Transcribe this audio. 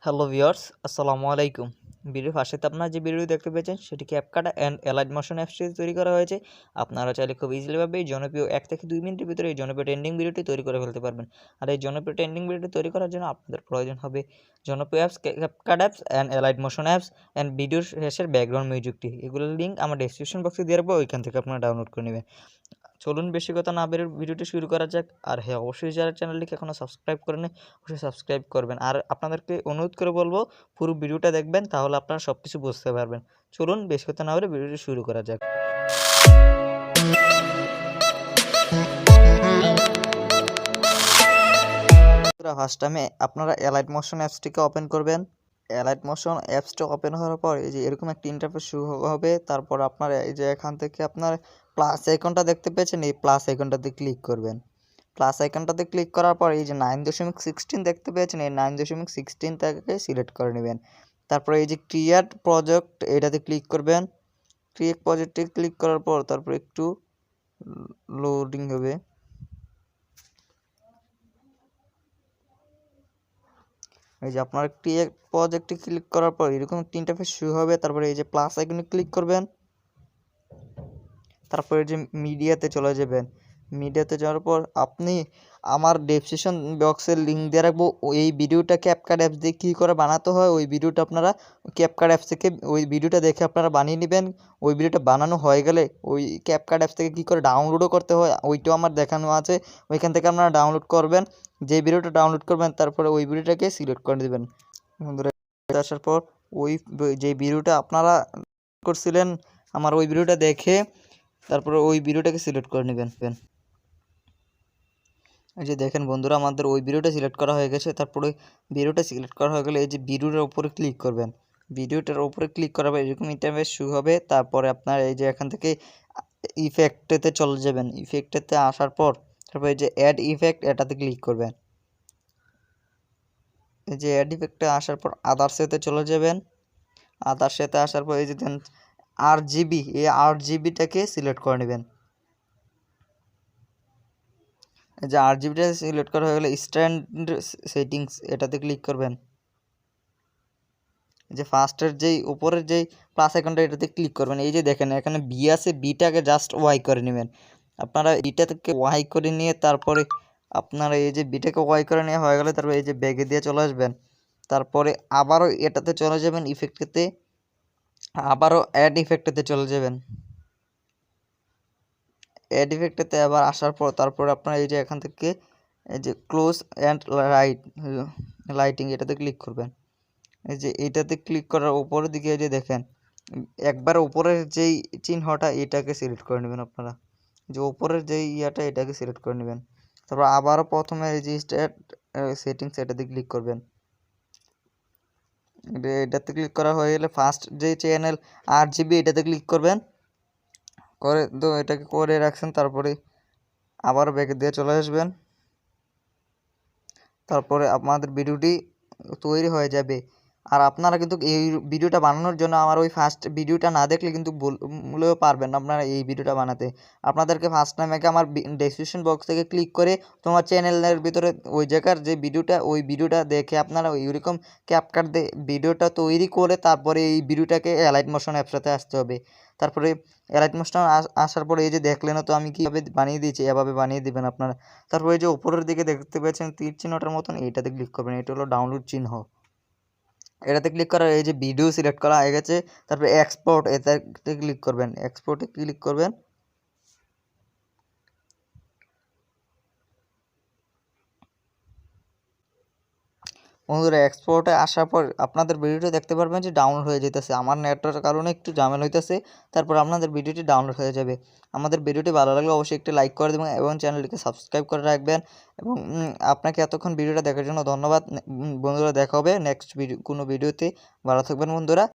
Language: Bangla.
হ্যালো ভিউয়ার্স, আসসালামু আলাইকুম। ভিডিওর ফার্স্টেতে আপনারা যে ভিডিওটি দেখতে পেয়েছেন সেটি ক্যাপকাট অ্যান্ড অ্যালাইট মোশন অ্যাপসটি তৈরি করা হয়েছে। আপনারা চাইলে খুব ইজিলিভাবে এই জনপ্রিয় 1 থেকে 2 মিনিটের ভিতরে এই জনপ্রিয় ট্রেন্ডিং ভিডিওটি তৈরি করে ফেলতে পারবেন। আর এই জনপ্রিয় ট্রেন্ডিং ভিডিওটি তৈরি করার জন্য আপনাদের প্রয়োজন হবে জনপ্রিয় apps, CapCut apps and allied motion apps and ভিডিওর শেষের ব্যাকগ্রাউন্ড মিউজিকটি। এগুলোর লিঙ্ক আমার ডেসক্রিপশন বক্সে দিয়ে রাখবো, ওইখান থেকে আপনারা ডাউনলোড করে নেবেন। চলুন বেশি কথা না বেরিয়ে ভিডিওটি শুরু করা যাক। আর হ্যাঁ, অবশ্যই যারা চ্যানেলটিকে এখনও সাবস্ক্রাইব করেন অবশ্যই সাবস্ক্রাইব করবেন। আর আপনাদেরকে অনুরোধ করে বলবো পুরো ভিডিওটা দেখবেন, তাহলে আপনারা সব কিছু বুঝতে পারবেন। চলুন বেশি কথা না বেরিয়ে ভিডিওটি শুরু করা যাক। ফার্স্ট টাইমে আপনারা অ্যালাইট মোশন অ্যাপসটিকে ওপেন করবেন। অ্যালাইট মোশন অ্যাপসটা ওপেন হওয়ার পর এই যে এরকম একটা ইন্টারফেস শুরু হবে। তারপর আপনারা এই যে এখান থেকে আপনার প্লাস আইকনটা দেখতে পেয়েছেন, এই প্লাস আইকনটাতে ক্লিক করবেন। প্লাস আইকনটাতে ক্লিক করার পর এই যে 9.16 দেখতে পেয়েছেন, এই 9.16 থেকে সিলেক্ট করে নেবেন। তারপরে এই যে ক্রিয়েট প্রজেক্ট এটাতে ক্লিক করবেন। ক্রিয়েট প্রজেক্টে ক্লিক করার পর তারপর একটু লোডিং হবে। এই যে আপনার ক্রিয়েট প্রজেক্টে ক্লিক করার পর এরকম একটা ইন্টারফেস শুরু হবে। তারপরে এই যে প্লাস আইকনে ক্লিক করবেন। তারপরে যে মিডিয়াতে চলে যাবেন। মিডিয়াতে যাওয়ার পর আপনি আমার ডেসক্রিপশন বক্সের লিঙ্ক দিয়ে রাখবো। এই ভিডিওটা ক্যাপকাট অ্যাপস দিয়ে কী করে বানাতে হয়, ওই ভিডিওটা আপনারা ক্যাপকাট অ্যাপস থেকে ওই ভিডিওটা দেখে আপনারা বানিয়ে নেবেন। ওই ভিডিওটা বানানো হয়ে গেলে ওই ক্যাপকাট অ্যাপস থেকে কী করে ডাউনলোডও করতে হয় ওইটাও আমার দেখানো আছে, ওইখান থেকে আপনারা ডাউনলোড করবেন। যে ভিডিওটা ডাউনলোড করবেন তারপরে ওই ভিডিওটাকে সিলেক্ট করে দেবেন। বন্ধুরা আসার পর ওই যে ভিডিওটা আপনারা করছিলেন আমার ওই ভিডিওটা দেখে তারপরে ওই ভিডিওটাকে সিলেক্ট করে নেবেন। এই যে দেখেন বন্ধুরা, আমাদের ওই ভিডিওটা সিলেক্ট করা হয়ে গেছে। তারপরে ভিডিওটা সিলেক্ট করা হয়ে গেলে এই যে ভিডিওটার উপরে ক্লিক করবেন। ভিডিওটার উপরে ক্লিক করার পর এরকম ইন্টারফেস শুরু হবে। তারপরে আপনার এই যে এখান থেকে ইফেক্টেতে চলে যাবেন। ইফেক্টেতে আসার পর তারপরে এই যে অ্যাড ইফেক্ট এটাতে ক্লিক করবেন। এই যে অ্যাড ইফেক্টে আসার পর আদার্সেতে চলে যাবেন। আদার্সেতে আসার পর এই যে দেন RGB, এই RGBটাকে সিলেক্ট করে নেবেন। যে RGBটা সিলেক্ট করা হয়ে গেলে স্ট্যান্ড সেটিংস এটাতে ক্লিক করবেন। যে ফার্স্টের যেই উপরের যেই প্লাস আইকনটা এটাতে ক্লিক করবেন। এই যে দেখেন এখানে বি আছে, বিটাকে জাস্ট ওয়াই করে নেবেন। আপনারা বিটা থেকে ওয়াই করে নিয়ে তারপরে আপনারা এই যে বিটাকে ওয়াই করে নেওয়া হয়ে গেলে তারপরে এই যে ব্যাগে দিয়ে চলে আসবেন। তারপরে আবারও এটাতে চলে যাবেন, ইফেক্টেতে আবারও অ্যাড ইফেক্টেতে চলে যাবেন। অ্যাড ইফেক্টেতে আবার আসার পর তারপরে আপনারা এই যে এখান থেকে এই যে ক্লোজ অ্যান্ড লাইটিং এটাতে ক্লিক করবেন। এই যে এটাতে ক্লিক করার উপরের দিকে এই যে দেখেন একবার উপরের যেই চিহ্নটা এটাকে সিলেক্ট করে নেবেন। আপনারা যে উপরের যেই ইয়াটা এটাকে সিলেক্ট করে নেবেন। তারপর আবারও প্রথমে রেজিস্টার সেটিংস এটাতে ক্লিক করবেন। এটাতে ক্লিক করা হয়ে গেলে ফার্স্ট যে চ্যানেল RGB এটাতে ক্লিক করবেন। করে তো এটাকে করে রাখছেন। তারপরে আবার ব্যাকে দিয়ে চলে আসবেন। তারপরে আপনাদের ভিডিওটি তৈরি হয়ে যাবে। আর আপনারা কিন্তু এই ভিডিওটা বানানোর জন্য আমার ওই ফার্স্ট ভিডিওটা না দেখলে কিন্তু বললেও পারবেন না আপনারা এই ভিডিওটা বানাতে। আপনাদেরকে ফার্স্ট টাইম আগে আমার ডেসক্রিপশন বক্স থেকে ক্লিক করে তোমার চ্যানেলের ভিতরে ওই জায়গার যে ভিডিওটা ওই ভিডিওটা দেখে আপনারা ওইরকম ক্যাপকাট দিয়ে ভিডিওটা তৈরি করে তারপরে এই ভিডিওটাকে অ্যালাইট মোশন অ্যাপসটাতে আসতে হবে। তারপরে অ্যালাইট মোশন আসার পরে এই যে দেখলেন তো আমি কীভাবে বানিয়ে দিয়েছি, এভাবে বানিয়ে দেবেন আপনারা। তারপরে এই যে উপরের দিকে দেখতে পেয়েছেন তীর চিহ্নটার মতন, এইটাতে ক্লিক করবেন। এটা হলো ডাউনলোড চিহ্ন। এটাতে ক্লিক করার এই যে ভিডিও সিলেক্ট করা হয়ে গেছে। তারপরে এক্সপোর্ট এটাতে ক্লিক করবেন। এক্সপোর্টে ক্লিক করবেন। বন্ধুরা এক্সপোর্টে আসার পর আপনাদের ভিডিওটি দেখতে পারবেন যে ডাউনলোড হয়ে যেতেছে। আমার নেটওয়ার্কের কারণে একটু ঝামেলা হইতেছে। তারপর আপনাদের ভিডিওটি ডাউনলোড হয়ে যাবে। আমাদের ভিডিওটি ভালো লাগলে অবশ্যই একটি লাইক করে দেবেন এবং চ্যানেলটিকে সাবস্ক্রাইব করে রাখবেন। এবং আপনাকে এতক্ষণ ভিডিওটা দেখার জন্য ধন্যবাদ। বন্ধুরা দেখা হবে নেক্সট কোনো ভিডিওতে। ভালো থাকবেন বন্ধুরা।